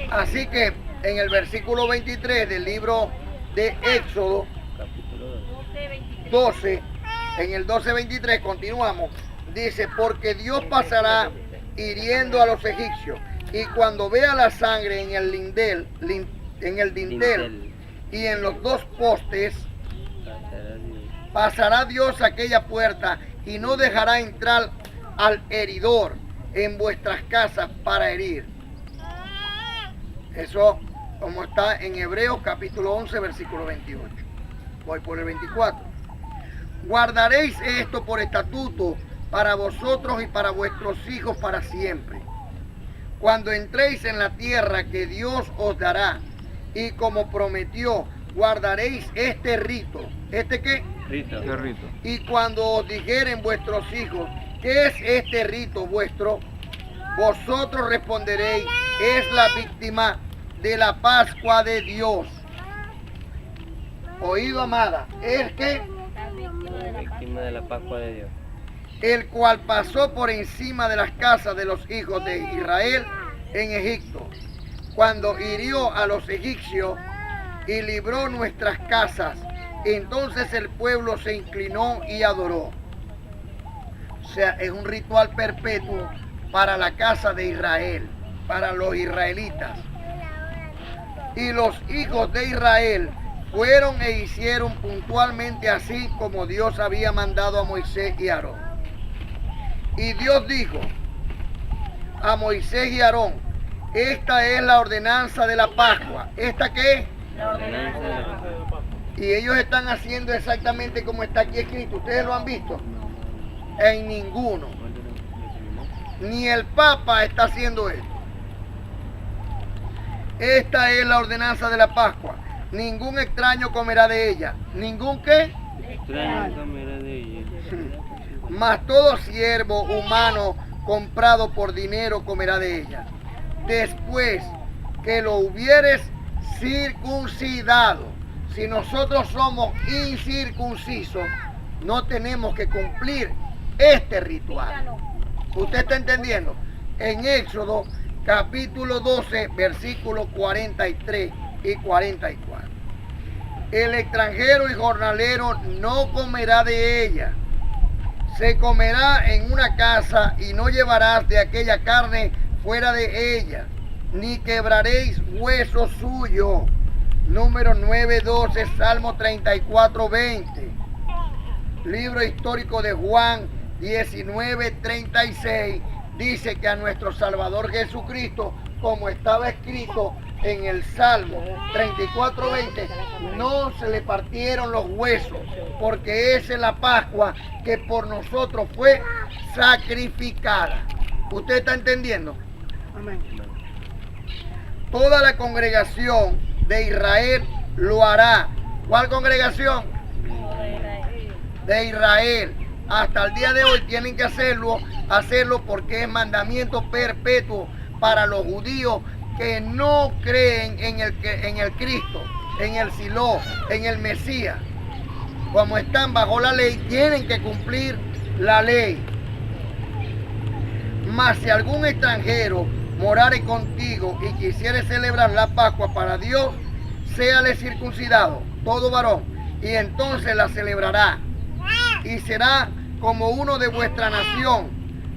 Así que en el versículo 23 del libro de Éxodo 12, en el 12:23 continuamos, dice: porque Dios pasará hiriendo a los egipcios, y cuando vea la sangre en el dintel y en los dos postes, pasará Dios aquella puerta y no dejará entrar al heridor en vuestras casas para herir. Eso como está en Hebreos capítulo 11 versículo 28. Voy por el 24. Guardaréis esto por estatuto para vosotros y para vuestros hijos para siempre, cuando entréis en la tierra que Dios os dará, y como prometió, guardaréis este rito. ¿Este qué? Rito. ¿Qué rito? Y cuando os dijeren vuestros hijos: ¿qué es este rito vuestro? Vosotros responderéis: es la víctima de la Pascua de Dios. Oído, amada, es que La víctima de la Pascua de Dios. el cual pasó por encima de las casas de los hijos de Israel en Egipto, cuando hirió a los egipcios y libró nuestras casas. Entonces el pueblo se inclinó y adoró. O sea, es un ritual perpetuo para la casa de Israel, para los israelitas. Y los hijos de Israel fueron e hicieron puntualmente así como Dios había mandado a Moisés y Aarón. Y Dios dijo a Moisés y Aarón: esta es la ordenanza de la Pascua. ¿Esta qué es? La ordenanza de la Pascua. Y ellos están haciendo exactamente como está aquí escrito. ¿Ustedes lo han visto? En ninguno. Ni el Papa está haciendo esto. Esta es la ordenanza de la Pascua. Ningún extraño comerá de ella. ¿Ningún qué? Extraño comerá de ella. Mas todo siervo humano comprado por dinero comerá de ella. Después que lo hubieres circuncidado. Si nosotros somos incircuncisos, no tenemos que cumplir este ritual. ¿Usted está entendiendo? En Éxodo capítulo 12, versículos 43 y 44. El extranjero y jornalero no comerá de ella. Se comerá en una casa y no llevarás de aquella carne fuera de ella, ni quebraréis hueso suyo. Número 9:12, Salmo 34:20. Libro histórico de Juan 19:36 dice que a nuestro Salvador Jesucristo, como estaba escrito en el Salmo 34:20, no se le partieron los huesos, porque esa es la Pascua que por nosotros fue sacrificada. ¿Usted está entendiendo? Amén. Toda la congregación de Israel lo hará. ¿Cuál congregación? De Israel. Hasta el día de hoy tienen que hacerlo porque es mandamiento perpetuo para los judíos que no creen en el Cristo, en el Silo, en el Mesías. Como están bajo la ley, tienen que cumplir la ley. Mas si algún extranjero morare contigo y quisiere celebrar la Pascua para Dios, séale circuncidado, todo varón, y entonces la celebrará, y será como uno de vuestra nación,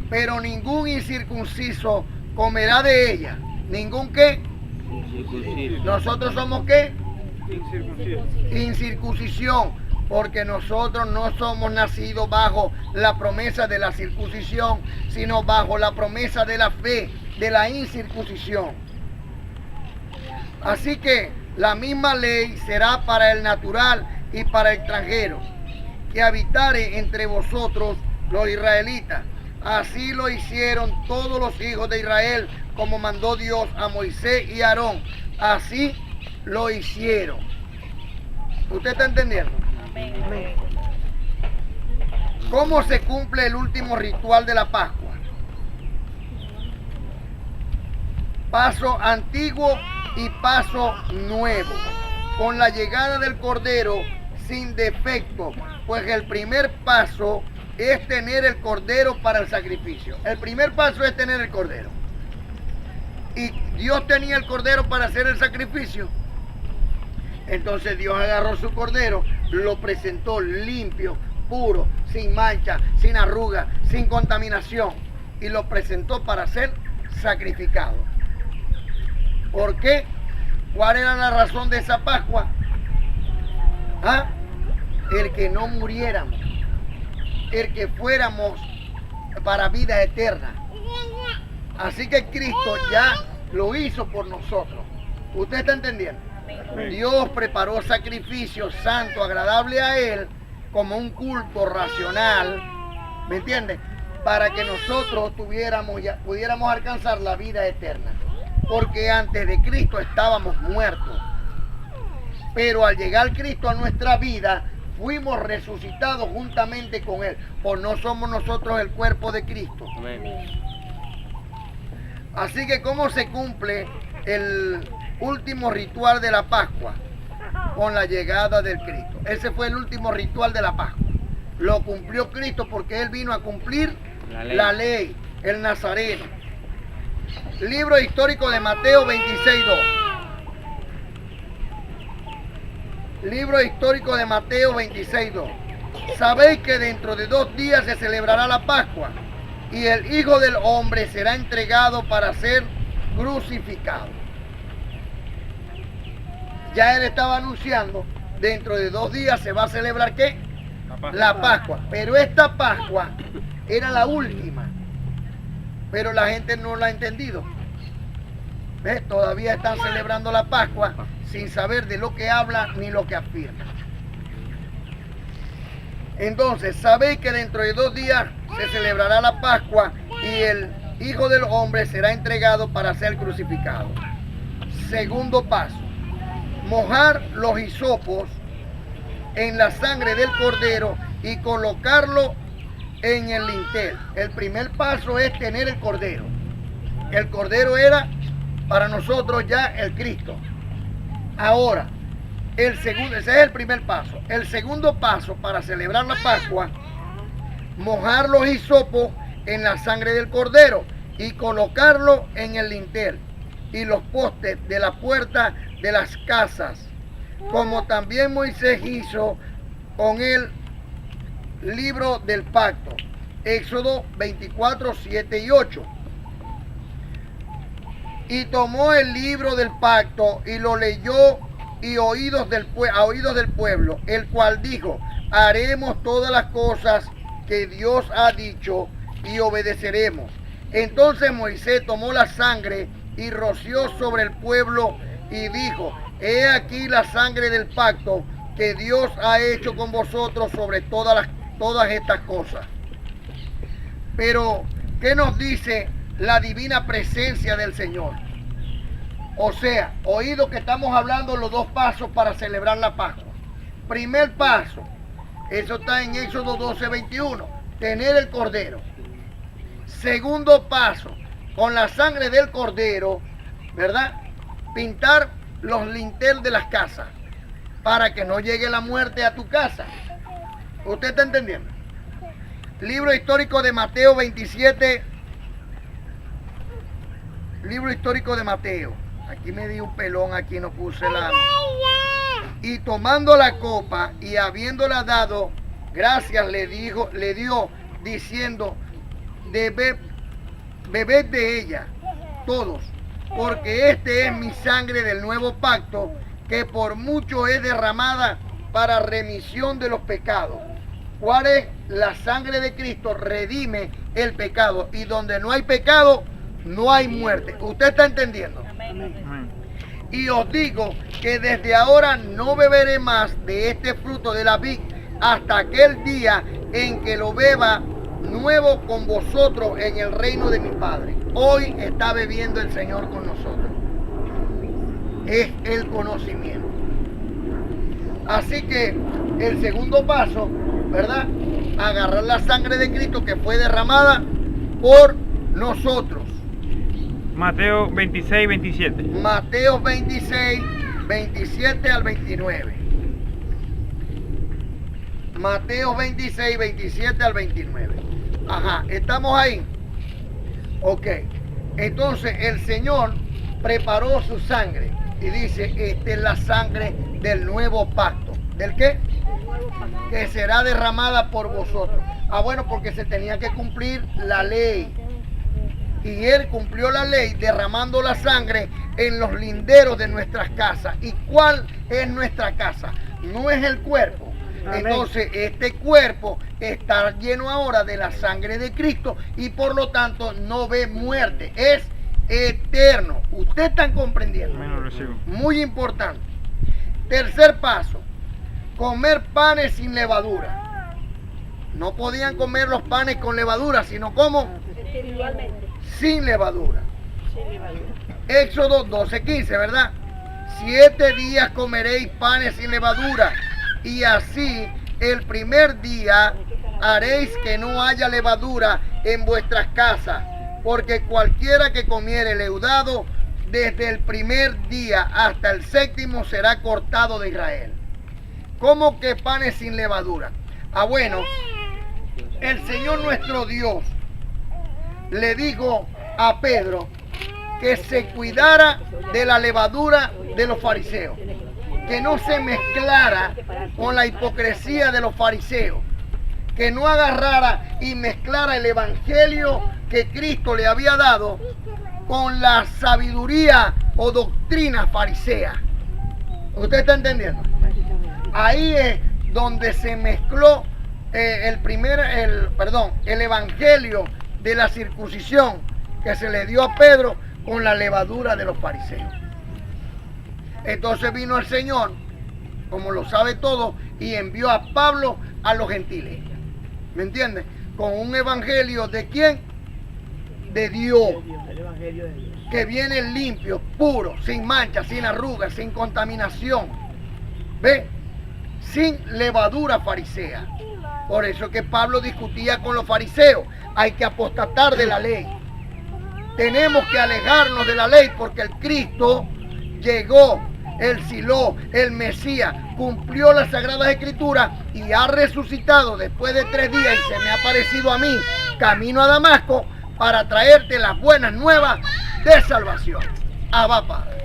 pero ningún incircunciso comerá de ella. ¿Ningún qué? Incircunciso. ¿Nosotros somos qué? Incircunciso. Incircuncisión, porque nosotros no somos nacidos bajo la promesa de la circuncisión, sino bajo la promesa de la fe, de la incircuncisión. Así que la misma ley será para el natural y para el extranjero que habitare entre vosotros los israelitas. Así lo hicieron todos los hijos de Israel, como mandó Dios a Moisés y a Aarón. Así lo hicieron. ¿Usted está entendiendo? Amén. ¿Cómo se cumple el último ritual de la Pascua? Paso antiguo y paso nuevo, con la llegada del Cordero sin defecto, pues el primer paso es tener el cordero para el sacrificio. El primer paso es tener el cordero. Y Dios tenía el cordero para hacer el sacrificio. Entonces Dios agarró su cordero, lo presentó limpio, puro, sin mancha, sin arruga, sin contaminación, y lo presentó para ser sacrificado. ¿Por qué? ¿Cuál era la razón de esa Pascua? ¿Ah? El que no muriéramos, el que fuéramos para vida eterna. Así que Cristo ya lo hizo por nosotros. ¿Usted está entendiendo? Dios preparó sacrificio santo, agradable a Él, como un culto racional, ¿me entiende? Para que nosotros pudiéramos alcanzar la vida eterna. Porque antes de Cristo estábamos muertos. Pero al llegar Cristo a nuestra vida, fuimos resucitados juntamente con Él. ¿O no somos nosotros el cuerpo de Cristo? Amén. Así que ¿cómo se cumple el último ritual de la Pascua? Con la llegada del Cristo. Ese fue el último ritual de la Pascua. Lo cumplió Cristo porque Él vino a cumplir la ley, el Nazareno. Libro histórico de Mateo 26:2. Libro histórico de Mateo 26:2. Sabéis que dentro de 2 días se celebrará la Pascua y el Hijo del Hombre será entregado para ser crucificado. Ya Él estaba anunciando, dentro de 2 días se va a celebrar ¿qué? La Pascua. Pero esta Pascua era la última. Pero la gente no la ha entendido. ¿Ves? Todavía están celebrando la Pascua sin saber de lo que habla ni lo que afirma. Entonces, sabéis que dentro de 2 días se celebrará la Pascua y el Hijo del Hombre será entregado para ser crucificado. Segundo paso, mojar los hisopos en la sangre del cordero y colocarlo en el lintel. El primer paso es tener el cordero. El cordero era para nosotros ya el Cristo. Ahora, ese es el primer paso. El segundo paso para celebrar la Pascua, mojar los hisopos en la sangre del cordero y colocarlo en el lintel y los postes de la puerta de las casas, como también Moisés hizo con el libro del pacto. Éxodo 24, 7 y 8. Y tomó el libro del pacto y lo leyó y a oídos del pueblo, el cual dijo: haremos todas las cosas que Dios ha dicho y obedeceremos. Entonces Moisés tomó la sangre y roció sobre el pueblo y dijo: he aquí la sangre del pacto que Dios ha hecho con vosotros sobre todas estas cosas. Pero, ¿qué nos dice la divina presencia del Señor? O sea, oído que estamos hablando los 2 pasos para celebrar la Pascua. Primer paso, eso está en Éxodo 12, 21, tener el cordero. Segundo paso, con la sangre del cordero, ¿verdad? Pintar los linteles de las casas para que no llegue la muerte a tu casa. ¿Usted está entendiendo? Libro histórico de Mateo 27. Libro histórico de Mateo. Aquí me di un pelón, aquí no puse la... Y tomando la copa y habiéndola dado, gracias le dio, diciendo: bebed de ella, todos, porque este es mi sangre del nuevo pacto, que por mucho es derramada para remisión de los pecados. ¿Cuál es? La sangre de Cristo redime el pecado, y donde no hay pecado, no hay muerte. ¿Usted está entendiendo? Amén. Y os digo que desde ahora no beberé más de este fruto de la vid hasta aquel día en que lo beba nuevo con vosotros en el reino de mi Padre. Hoy está bebiendo el Señor con nosotros. Es el conocimiento. Así que el segundo paso, ¿verdad? Agarrar la sangre de Cristo que fue derramada por nosotros. Mateo 26, 27. Mateo 26, 27 al 29. Mateo 26, 27 al 29. Ajá, ¿estamos ahí? Ok. Entonces el Señor preparó su sangre y dice, esta es la sangre del nuevo pacto. ¿Del qué? Que será derramada por vosotros. Ah, bueno, porque se tenía que cumplir la ley. Y Él cumplió la ley derramando la sangre en los linderos de nuestras casas. ¿Y cuál es nuestra casa? No es el cuerpo. Amén. Entonces este cuerpo está lleno ahora de la sangre de Cristo y por lo tanto no ve muerte. Es eterno. ¿Ustedes están comprendiendo? Muy importante. Tercer paso. Comer panes sin levadura. No podían comer los panes con levadura, sino como sin levadura. Éxodo 12:15, ¿verdad? 7 días comeréis panes sin levadura, y así el primer día haréis que no haya levadura en vuestras casas, porque cualquiera que comiere leudado desde el primer día hasta el 7º será cortado de Israel. ¿Cómo que panes sin levadura? Ah, bueno, el Señor nuestro Dios le dijo a Pedro que se cuidara de la levadura de los fariseos, que no se mezclara con la hipocresía de los fariseos, que no agarrara y mezclara el evangelio que Cristo le había dado con la sabiduría o doctrina farisea. ¿Usted está entendiendo? Ahí es donde se mezcló el evangelio de la circuncisión que se le dio a Pedro con la levadura de los fariseos. Entonces vino el Señor, como lo sabe todo, y envió a Pablo a los gentiles. ¿Me entiendes? Con un evangelio ¿de quién? De Dios. El evangelio de Dios. Que viene limpio, puro, sin mancha, sin arrugas, sin contaminación. ¿Ve? Sin levadura farisea. Por eso que Pablo discutía con los fariseos. Hay que apostatar de la ley. Tenemos que alejarnos de la ley porque el Cristo llegó, el Siló, el Mesías, cumplió las Sagradas Escrituras y ha resucitado después de 3 días y se me ha aparecido a mí, camino a Damasco, para traerte las buenas nuevas de salvación. Abba, Padre.